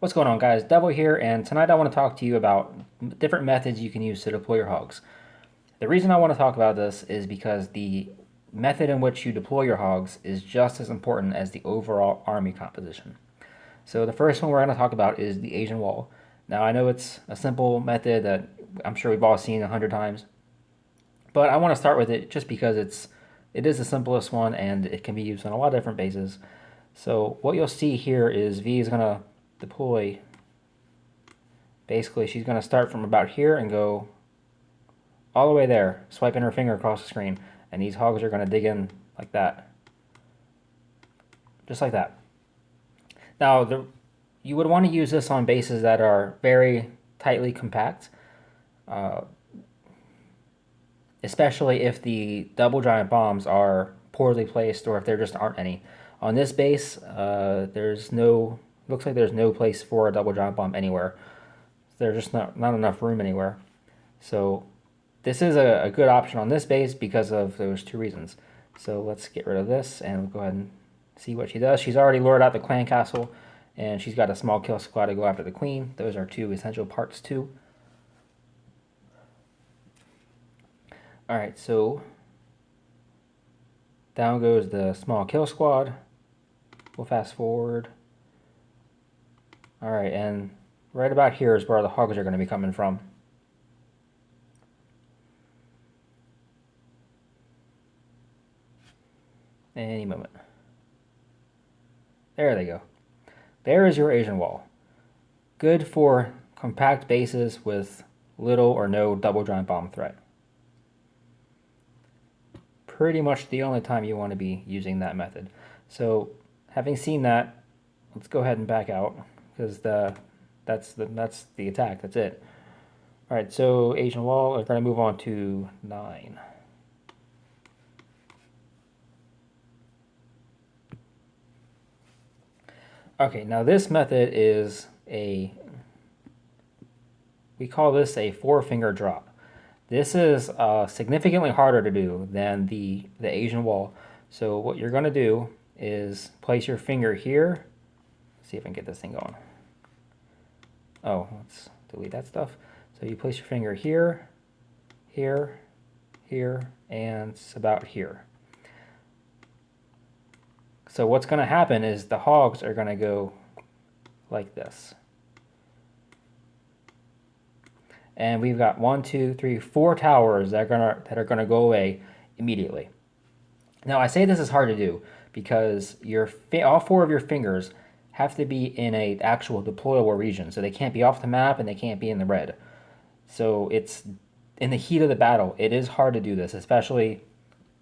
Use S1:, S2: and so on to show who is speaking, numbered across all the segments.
S1: What's going on, guys? Devil here, and tonight I want to talk to you about different methods you can use to deploy your hogs. The reason I want to talk about this is because the method in which you deploy your hogs is just as important as the overall army composition. So the first one we're going to talk about is the Asian wall. Now I know it's a simple method that I'm sure we've all seen 100 times, but I want to start with it just because it is the simplest one and it can be used on a lot of different bases. So what you'll see here is V is going to deploy. Basically, she's going to start from about here and go all the way there, swiping her finger across the screen. And these hogs are going to dig in like that. Just like that. Now, you would want to use this on bases that are very tightly compact, especially if the double giant bombs are poorly placed or if there just aren't any. On this base, looks like there's no place for a double giant bomb anywhere. There's just not enough room anywhere. So this is a good option on this base because of those two reasons. So let's get rid of this and we'll go ahead and see what she does. She's already lured out the clan castle and she's got a small kill squad to go after the queen. Those are two essential parts too. Alright, so down goes the small kill squad. We'll fast forward. Alright, and right about here is where the hogs are going to be coming from. Any moment. There they go. There is your Asian wall. Good for compact bases with little or no double giant bomb threat. Pretty much the only time you want to be using that method. So having seen that, let's go ahead and back out because that's the attack. That's it. All right, so Asian wall. We're going to move on to 9. Okay, now this method is we call this a 4-finger drop. This is significantly harder to do than the Asian wall. So what you're going to do is place your finger here. Let's see if I can get this thing going. Oh, let's delete that stuff. So you place your finger here, here, here, and it's about here. So what's going to happen is the hogs are going to go like this. And we've got 1, 2, 3, 4 towers that are gonna go away immediately. Now I say this is hard to do because all 4 of your fingers have to be in an actual deployable region, so they can't be off the map and they can't be in the red. So it's in the heat of the battle. It is hard to do this, especially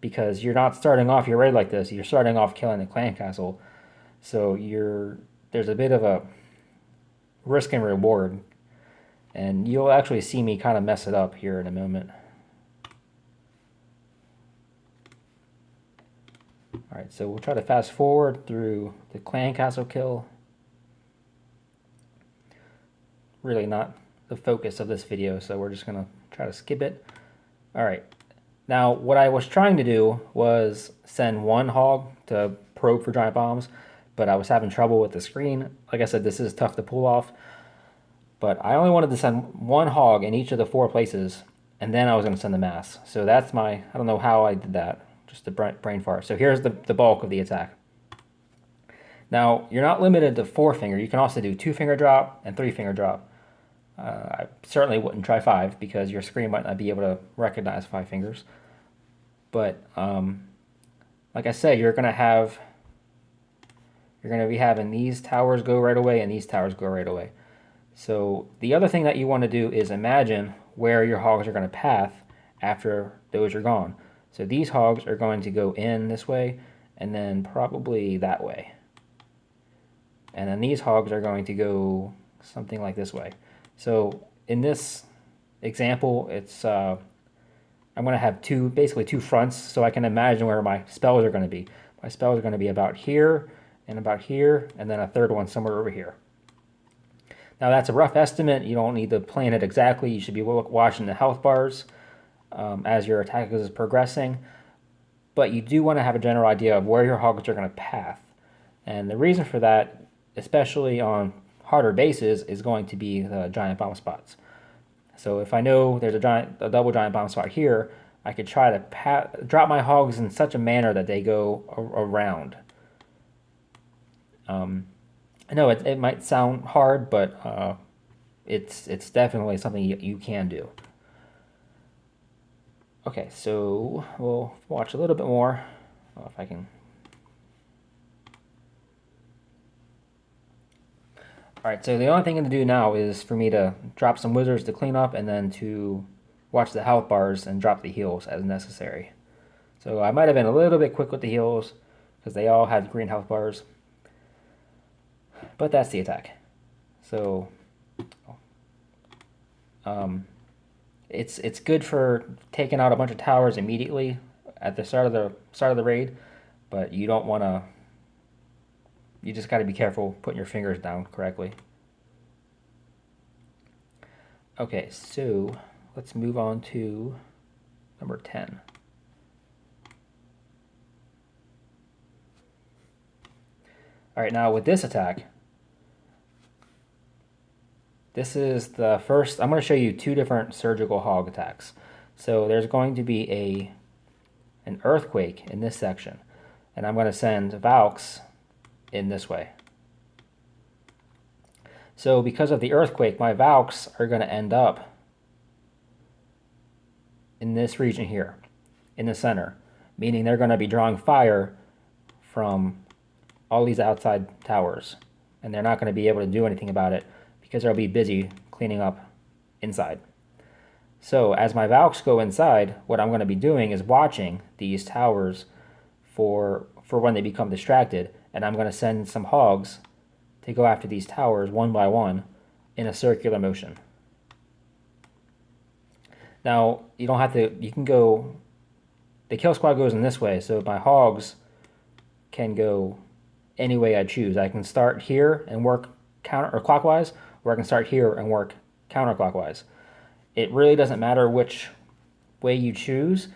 S1: because you're not starting off your raid like this. You're starting off killing the clan castle, so there's a bit of a risk and reward. And you'll actually see me kind of mess it up here in a moment. Alright, so we'll try to fast forward through the clan castle kill. Really not the focus of this video, so we're just going to try to skip it. Alright, now what I was trying to do was send 1 hog to probe for giant bombs, but I was having trouble with the screen. Like I said, this is tough to pull off. But I only wanted to send 1 hog in each of the 4 places, and then I was going to send the mass. So that's I don't know how I did that, just a brain fart. So here's the bulk of the attack. Now, you're not limited to 4-finger. You can also do 2-finger drop and 3-finger drop. I certainly wouldn't try 5 because your screen might not be able to recognize 5 fingers. But like I said, you're going to be having these towers go right away and these towers go right away. So the other thing that you want to do is imagine where your hogs are going to path after those are gone. So these hogs are going to go in this way and then probably that way. And then these hogs are going to go something like this way. So in this example, it's I'm going to have basically two fronts, so I can imagine where my spells are going to be. My spells are going to be about here, and then a third one somewhere over here. Now that's a rough estimate. You don't need to plan it exactly. You should be watching the health bars as your attack is progressing. But you do want to have a general idea of where your hogs are going to path. And the reason for that, especially on harder bases is going to be the giant bomb spots. So if I know there's a double giant bomb spot here, I could try to drop my hogs in such a manner that they go around. I know it might sound hard, but it's definitely something you can do. Okay, so we'll watch a little bit more. If I can. Alright, so the only thing to do now is for me to drop some wizards to clean up and then to watch the health bars and drop the heals as necessary. So I might have been a little bit quick with the heals because they all had green health bars. But that's the attack. So it's good for taking out a bunch of towers immediately at the start of the raid, but you don't want to. You just got to be careful putting your fingers down correctly. Okay, so let's move on to number 10. All right, now with this attack, this is the first. I'm going to show you two different surgical hog attacks. So there's going to be an earthquake in this section, and I'm going to send Valks in this way. So because of the earthquake, my Valks are going to end up in this region here, in the center, meaning they're going to be drawing fire from all these outside towers, and they're not going to be able to do anything about it because they'll be busy cleaning up inside. So as my Valks go inside, what I'm going to be doing is watching these towers for when they become distracted, and I'm going to send some hogs to go after these towers one by one in a circular motion. Now, you don't have to, you can go, the kill squad goes in this way, so my hogs can go any way I choose. I can start here and work clockwise, or I can start here and work counterclockwise. It really doesn't matter which way you choose,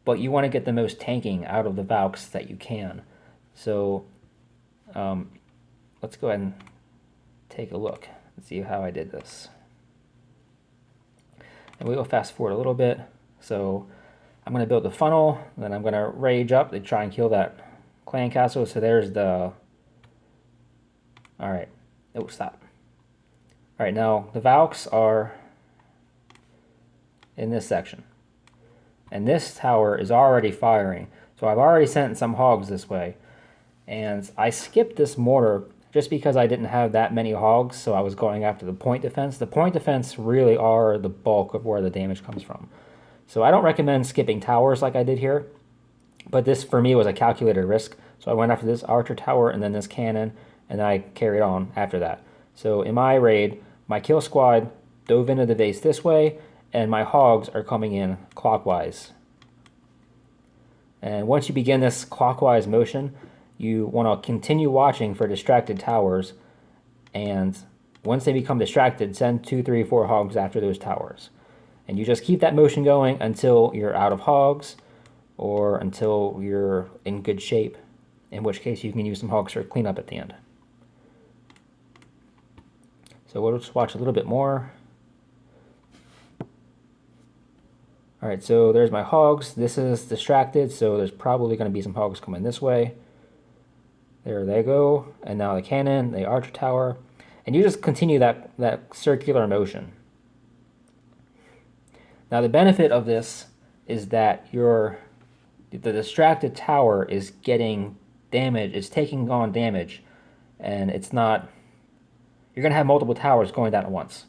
S1: but you want to get the most tanking out of the Valks that you can. So let's go ahead and take a look and see how I did this. And we will fast forward a little bit. So I'm going to build the funnel, then I'm going to rage up to try and kill that clan castle. So there's the... Alright. Oh, stop. Alright, now the Valks are in this section. And this tower is already firing. So I've already sent some hogs this way. And I skipped this mortar just because I didn't have that many hogs, so I was going after the point defense. The point defense really are the bulk of where the damage comes from. So I don't recommend skipping towers like I did here, but this for me was a calculated risk. So I went after this archer tower and then this cannon, and then I carried on after that. So in my raid, my kill squad dove into the base this way, and my hogs are coming in clockwise. And once you begin this clockwise motion, you want to continue watching for distracted towers, and once they become distracted, send 2, 3, 4 hogs after those towers. And you just keep that motion going until you're out of hogs, or until you're in good shape, in which case you can use some hogs for cleanup at the end. So we'll just watch a little bit more. Alright, so there's my hogs. This is distracted, so there's probably going to be some hogs coming this way. There they go. And now the cannon, the archer tower. And you just continue that circular motion. Now the benefit of this is that the distracted tower is getting damage, it's taking on damage, and it's not, you're going to have multiple towers going down at once.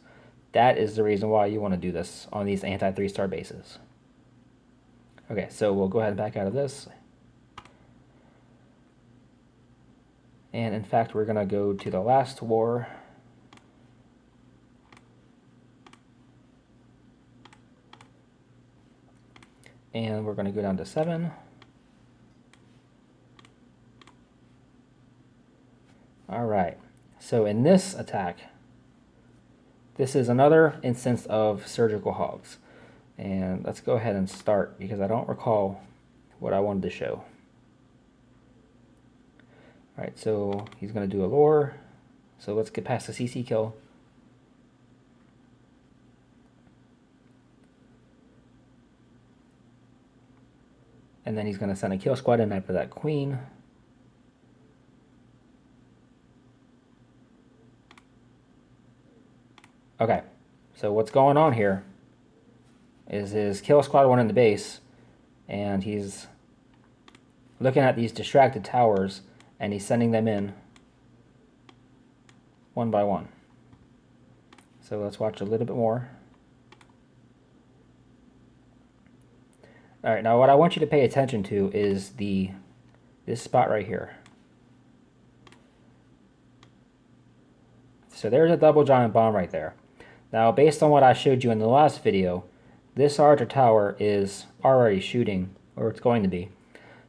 S1: That is the reason why you want to do this on these anti-3-star bases. Okay, so we'll go ahead and back out of this. And in fact, we're going to go to the last war. And we're going to go down to 7. All right, so in this attack, this is another instance of surgical hogs. And let's go ahead and start because I don't recall what I wanted to show. All right, so he's going to do a lore. So let's get past the CC kill. And then he's going to send a kill squad in after that queen. Okay, so what's going on here is his kill squad went in the base, and he's looking at these distracted towers, and he's sending them in one by one. So let's watch a little bit more. All right, now what I want you to pay attention to is this spot right here. So there's a double giant bomb right there. Now, based on what I showed you in the last video, this archer tower is already shooting, or it's going to be.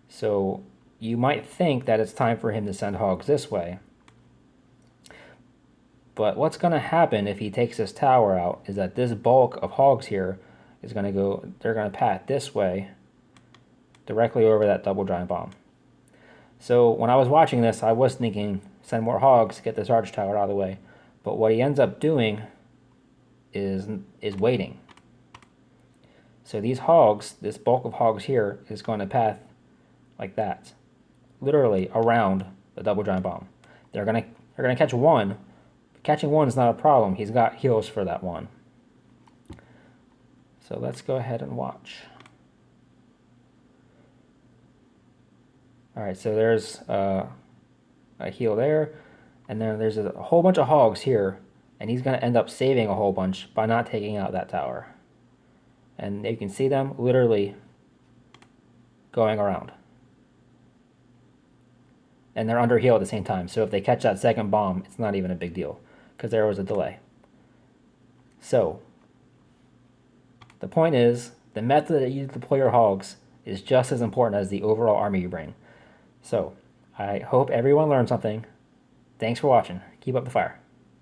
S1: So you might think that it's time for him to send hogs this way. But what's going to happen if he takes this tower out is that this bulk of hogs here is going to go, they're going to path this way directly over that double giant bomb. So when I was watching this, I was thinking, send more hogs, get this archer tower out of the way. But what he ends up doing is waiting. So these hogs, this bulk of hogs here, is going to path like that, literally around the double giant bomb. They're gonna catch one. Catching one is not a problem. He's got heals for that one. So let's go ahead and watch. All right, so there's a heal there, and then there's a whole bunch of hogs here, and he's going to end up saving a whole bunch by not taking out that tower. And you can see them literally going around. And they're under heal at the same time, so if they catch that second bomb, it's not even a big deal, because there was a delay. So the point is, the method that you deploy your hogs is just as important as the overall army you bring. So I hope everyone learned something. Thanks for watching. Keep up the fire.